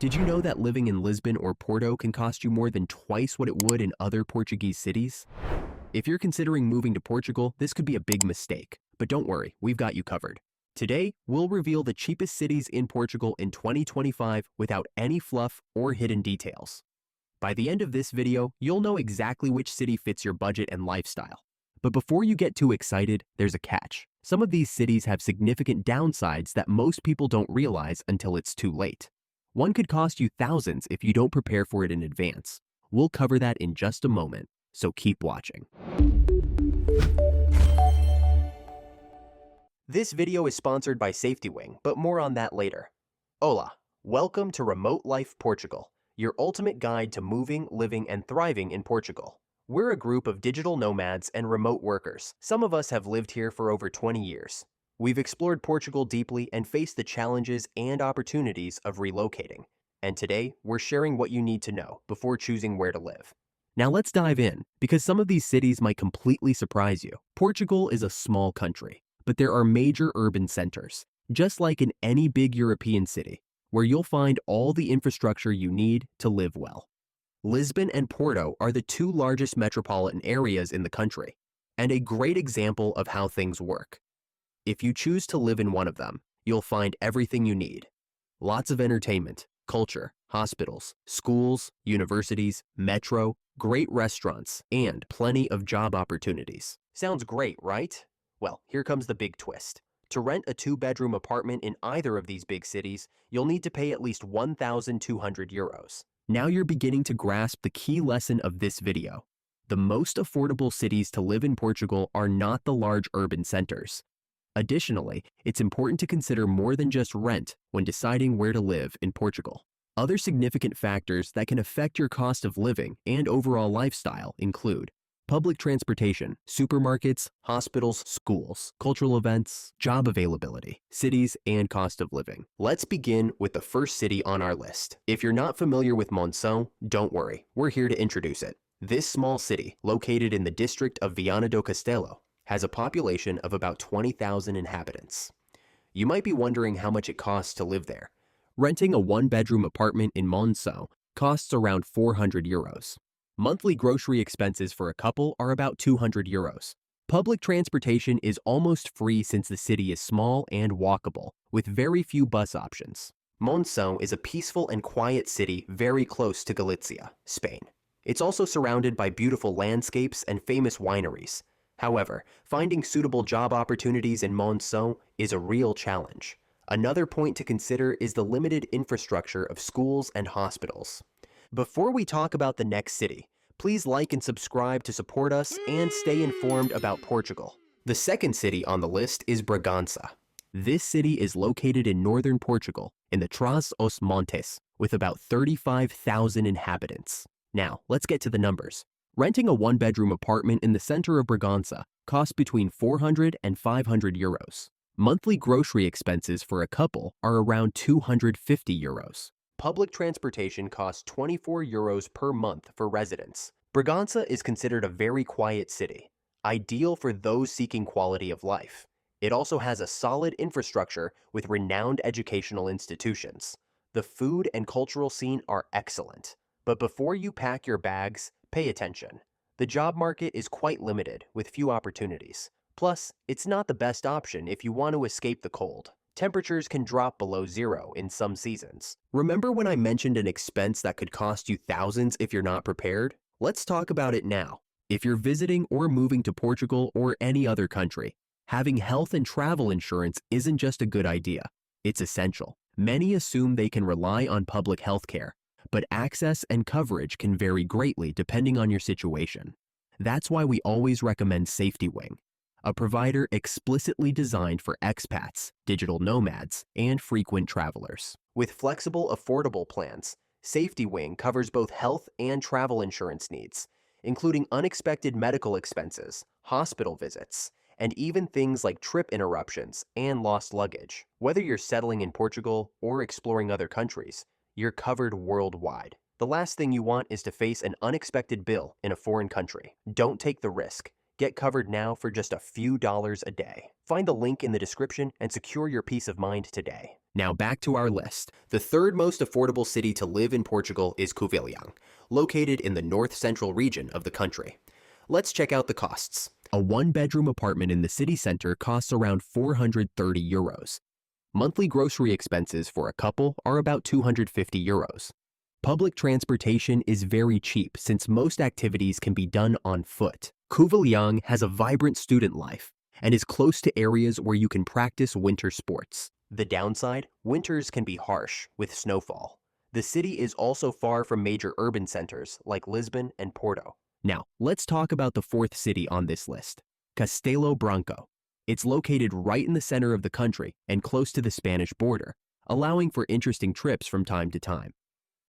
Did you know that living in Lisbon or Porto can cost you more than twice what it would in other Portuguese cities? If you're considering moving to Portugal, this could be a big mistake, but don't worry, we've got you covered. Today, we'll reveal the cheapest cities in Portugal in 2025 without any fluff or hidden details. By the end of this video, you'll know exactly which city fits your budget and lifestyle. But before you get too excited, there's a catch. Some of these cities have significant downsides that most people don't realize until it's too late. One could cost you thousands if you don't prepare for it in advance. We'll cover that in just a moment, so keep watching. This video is sponsored by Safety Wing, but more on that later. Hola, welcome to Remote Life Portugal, your ultimate guide to moving, living, and thriving in Portugal. We're a group of digital nomads and remote workers. Some of us have lived here for over 20 years. We've explored Portugal deeply and faced the challenges and opportunities of relocating. And today, we're sharing what you need to know before choosing where to live. Now let's dive in, because some of these cities might completely surprise you. Portugal is a small country, but there are major urban centers, just like in any big European city, where you'll find all the infrastructure you need to live well. Lisbon and Porto are the two largest metropolitan areas in the country, and a great example of how things work. If you choose to live in one of them, you'll find everything you need. Lots of entertainment, culture, hospitals, schools, universities, metro, great restaurants, and plenty of job opportunities. Sounds great, right? Well, here comes the big twist. To rent a two-bedroom apartment in either of these big cities, you'll need to pay at least 1,200 euros. Now you're beginning to grasp the key lesson of this video. The most affordable cities to live in Portugal are not the large urban centers. Additionally, it's important to consider more than just rent when deciding where to live in Portugal. Other significant factors that can affect your cost of living and overall lifestyle include public transportation, supermarkets, hospitals, schools, cultural events, job availability, cities, and cost of living. Let's begin with the first city on our list. If you're not familiar with Monção, don't worry, we're here to introduce it. This small city, located in the district of Viana do Castelo, has a population of about 20,000 inhabitants. You might be wondering how much it costs to live there. Renting a one-bedroom apartment in Monção costs around 400 euros. Monthly grocery expenses for a couple are about 200 euros. Public transportation is almost free since the city is small and walkable, with very few bus options. Monção is a peaceful and quiet city very close to Galicia, Spain. It's also surrounded by beautiful landscapes and famous wineries. However, finding suitable job opportunities in Monção is a real challenge. Another point to consider is the limited infrastructure of schools and hospitals. Before we talk about the next city, please like and subscribe to support us and stay informed about Portugal. The second city on the list is Bragança. This city is located in northern Portugal, in the Trás-os-Montes, with about 35,000 inhabitants. Now, let's get to the numbers. Renting a one-bedroom apartment in the center of Bragança costs between 400 and 500 euros. Monthly grocery expenses for a couple are around 250 euros. Public transportation costs 24 euros per month for residents. Bragança is considered a very quiet city, ideal for those seeking quality of life. It also has a solid infrastructure with renowned educational institutions. The food and cultural scene are excellent. But before you pack your bags, pay attention. The job market is quite limited, with few opportunities. Plus, it's not the best option if you want to escape the cold. Temperatures can drop below zero in some seasons. Remember when I mentioned an expense that could cost you thousands if you're not prepared? Let's talk about it now. If you're visiting or moving to Portugal or any other country, having health and travel insurance isn't just a good idea. It's essential. Many assume they can rely on public health care, but access and coverage can vary greatly depending on your situation. That's why we always recommend Safety Wing, a provider explicitly designed for expats, digital nomads, and frequent travelers. With flexible, affordable plans, Safety Wing covers both health and travel insurance needs, including unexpected medical expenses, hospital visits, and even things like trip interruptions and lost luggage. Whether you're settling in Portugal or exploring other countries, you're covered worldwide. The last thing you want is to face an unexpected bill in a foreign country. Don't take the risk. Get covered now for just a few dollars a day. Find the link in the description and secure your peace of mind today. Now back to our list. The third most affordable city to live in Portugal is Covilhã, located in the north-central region of the country. Let's check out the costs. A one-bedroom apartment in the city center costs around 430 euros. Monthly grocery expenses for a couple are about 250 euros. Public transportation is very cheap since most activities can be done on foot. Covilhã has a vibrant student life and is close to areas where you can practice winter sports. The downside, winters can be harsh with snowfall. The city is also far from major urban centers like Lisbon and Porto. Now, let's talk about the fourth city on this list, Castelo Branco. It's located right in the center of the country and close to the Spanish border, allowing for interesting trips from time to time.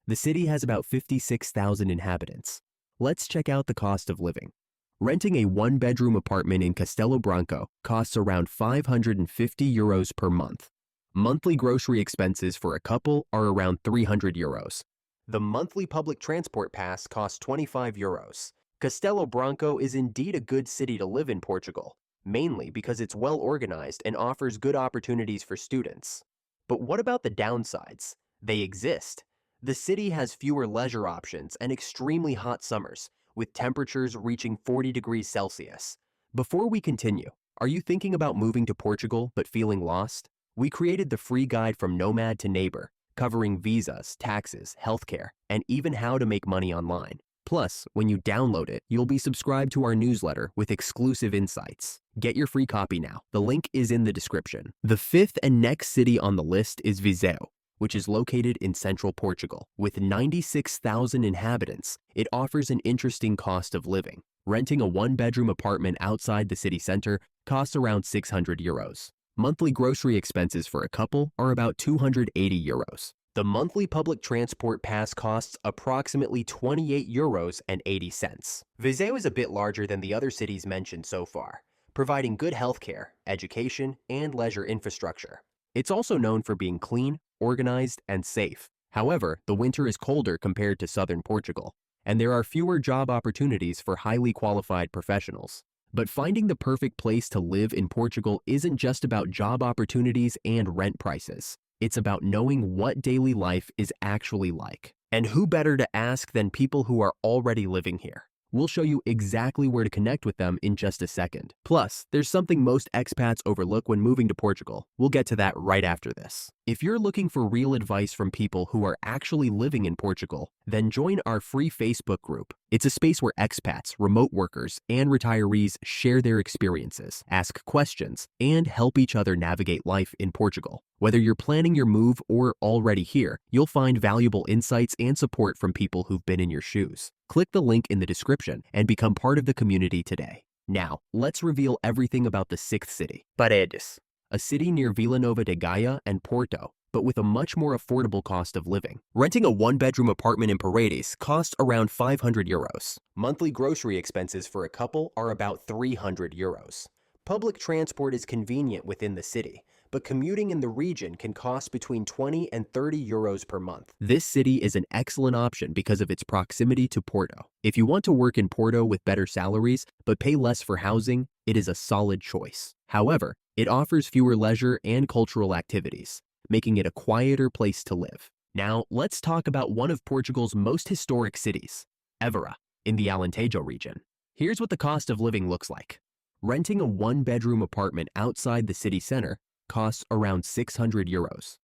The city has about 56,000 inhabitants. Let's check out the cost of living. Renting a one-bedroom apartment in Castelo Branco costs around 550 euros per month. Monthly grocery expenses for a couple are around 300 euros. The monthly public transport pass costs 25 euros. Castelo Branco is indeed a good city to live in Portugal, mainly because it's well organized and offers good opportunities for students. But what about the downsides? They exist. The city has fewer leisure options and extremely hot summers, with temperatures reaching 40 degrees Celsius. Before we continue, are you thinking about moving to Portugal but feeling lost? We created the free guide From Nomad to Neighbor, covering visas, taxes, healthcare, and even how to make money online. Plus, when you download it, you'll be subscribed to our newsletter with exclusive insights. Get your free copy now. The link is in the description. The fifth and next city on the list is Viseu, which is located in central Portugal. With 96,000 inhabitants, it offers an interesting cost of living. Renting a one-bedroom apartment outside the city center costs around 600 euros. Monthly grocery expenses for a couple are about 280 euros. The monthly public transport pass costs approximately 28 euros and 80 cents. Viseu is a bit larger than the other cities mentioned so far, providing good healthcare, education, and leisure infrastructure. It's also known for being clean, organized, and safe. However, the winter is colder compared to southern Portugal, and there are fewer job opportunities for highly qualified professionals. But finding the perfect place to live in Portugal isn't just about job opportunities and rent prices. It's about knowing what daily life is actually like. And who better to ask than people who are already living here? We'll show you exactly where to connect with them in just a second. Plus, there's something most expats overlook when moving to Portugal. We'll get to that right after this. If you're looking for real advice from people who are actually living in Portugal, then join our free Facebook group. It's a space where expats, remote workers, and retirees share their experiences, ask questions, and help each other navigate life in Portugal. Whether you're planning your move or already here, you'll find valuable insights and support from people who've been in your shoes. Click the link in the description and become part of the community today. Now, let's reveal everything about the sixth city, Paredes, a city near Vila Nova de Gaia and Porto, but with a much more affordable cost of living. Renting a one-bedroom apartment in Paredes costs around 500 euros. Monthly grocery expenses for a couple are about 300 euros. Public transport is convenient within the city, but commuting in the region can cost between 20 and 30 euros per month. This city is an excellent option because of its proximity to Porto. If you want to work in Porto with better salaries, but pay less for housing, it is a solid choice. However, it offers fewer leisure and cultural activities, making it a quieter place to live. Now, let's talk about one of Portugal's most historic cities, Évora, in the Alentejo region. Here's what the cost of living looks like. Renting a one-bedroom apartment outside the city center costs around 600 euros.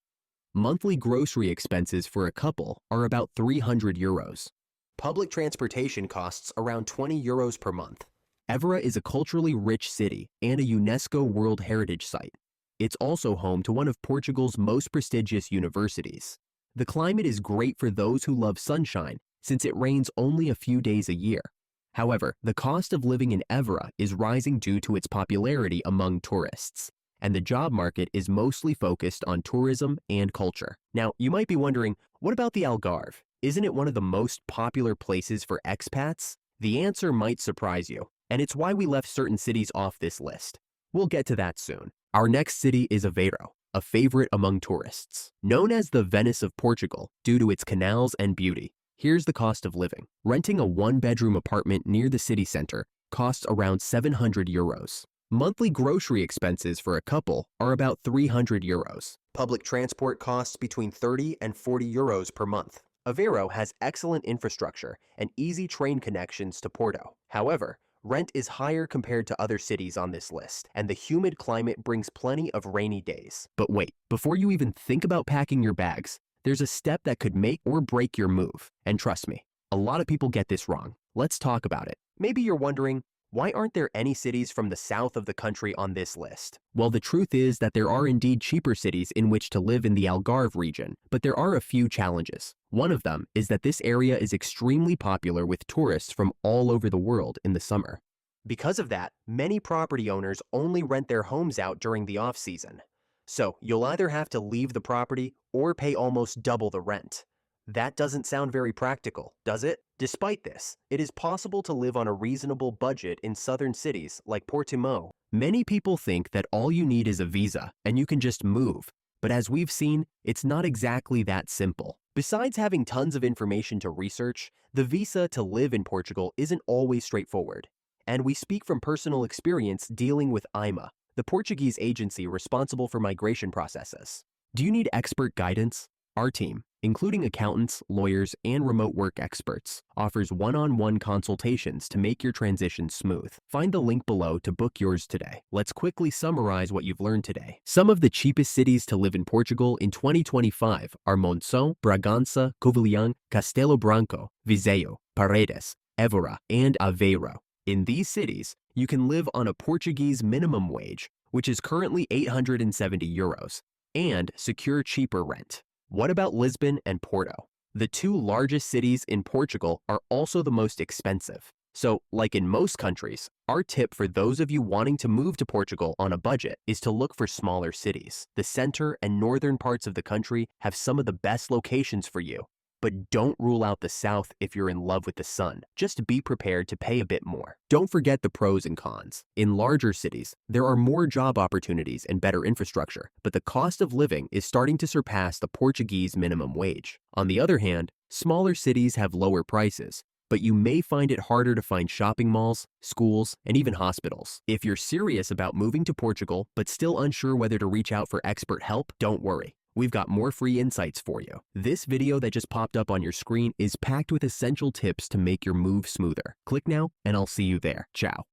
Monthly grocery expenses for a couple are about 300 euros. Public transportation costs around 20 euros per month. Évora is a culturally rich city and a UNESCO World Heritage Site. It's also home to one of Portugal's most prestigious universities. The climate is great for those who love sunshine since it rains only a few days a year. However, the cost of living in Évora is rising due to its popularity among tourists, and the job market is mostly focused on tourism and culture. Now, you might be wondering, what about the Algarve? Isn't it one of the most popular places for expats? The answer might surprise you, and it's why we left certain cities off this list. We'll get to that soon. Our next city is Aveiro, a favorite among tourists. Known as the Venice of Portugal due to its canals and beauty, here's the cost of living. Renting a one-bedroom apartment near the city center costs around 700 euros. Monthly grocery expenses for a couple are about €300. Public transport costs between 30 and 40 euros per month. Aveiro has excellent infrastructure and easy train connections to Porto. However, rent is higher compared to other cities on this list, and the humid climate brings plenty of rainy days. But wait, before you even think about packing your bags, there's a step that could make or break your move. And trust me, a lot of people get this wrong. Let's talk about it. Maybe you're wondering, why aren't there any cities from the south of the country on this list? Well, the truth is that there are indeed cheaper cities in which to live in the Algarve region, but there are a few challenges. One of them is that this area is extremely popular with tourists from all over the world in the summer. Because of that, many property owners only rent their homes out during the off-season. So you'll either have to leave the property or pay almost double the rent. That doesn't sound very practical, does it? Despite this, it is possible to live on a reasonable budget in southern cities like Portimão. Many people think that all you need is a visa and you can just move, but as we've seen, it's not exactly that simple. Besides having tons of information to research, the visa to live in Portugal isn't always straightforward. And we speak from personal experience dealing with IMA, the Portuguese agency responsible for migration processes. Do you need expert guidance? Our team, including accountants, lawyers, and remote work experts, offers one-on-one consultations to make your transition smooth. Find the link below to book yours today. Let's quickly summarize what you've learned today. Some of the cheapest cities to live in Portugal in 2025 are Monção, Bragança, Covilhã, Castelo Branco, Viseu, Paredes, Évora, and Aveiro. In these cities, you can live on a Portuguese minimum wage, which is currently €870, and secure cheaper rent. What about Lisbon and Porto? The two largest cities in Portugal are also the most expensive. So, like in most countries, our tip for those of you wanting to move to Portugal on a budget is to look for smaller cities. The center and northern parts of the country have some of the best locations for you. But don't rule out the south if you're in love with the sun. Just be prepared to pay a bit more. Don't forget the pros and cons. In larger cities, there are more job opportunities and better infrastructure, but the cost of living is starting to surpass the Portuguese minimum wage. On the other hand, smaller cities have lower prices, but you may find it harder to find shopping malls, schools, and even hospitals. If you're serious about moving to Portugal but still unsure whether to reach out for expert help, don't worry. We've got more free insights for you. This video that just popped up on your screen is packed with essential tips to make your move smoother. Click now, and I'll see you there. Ciao.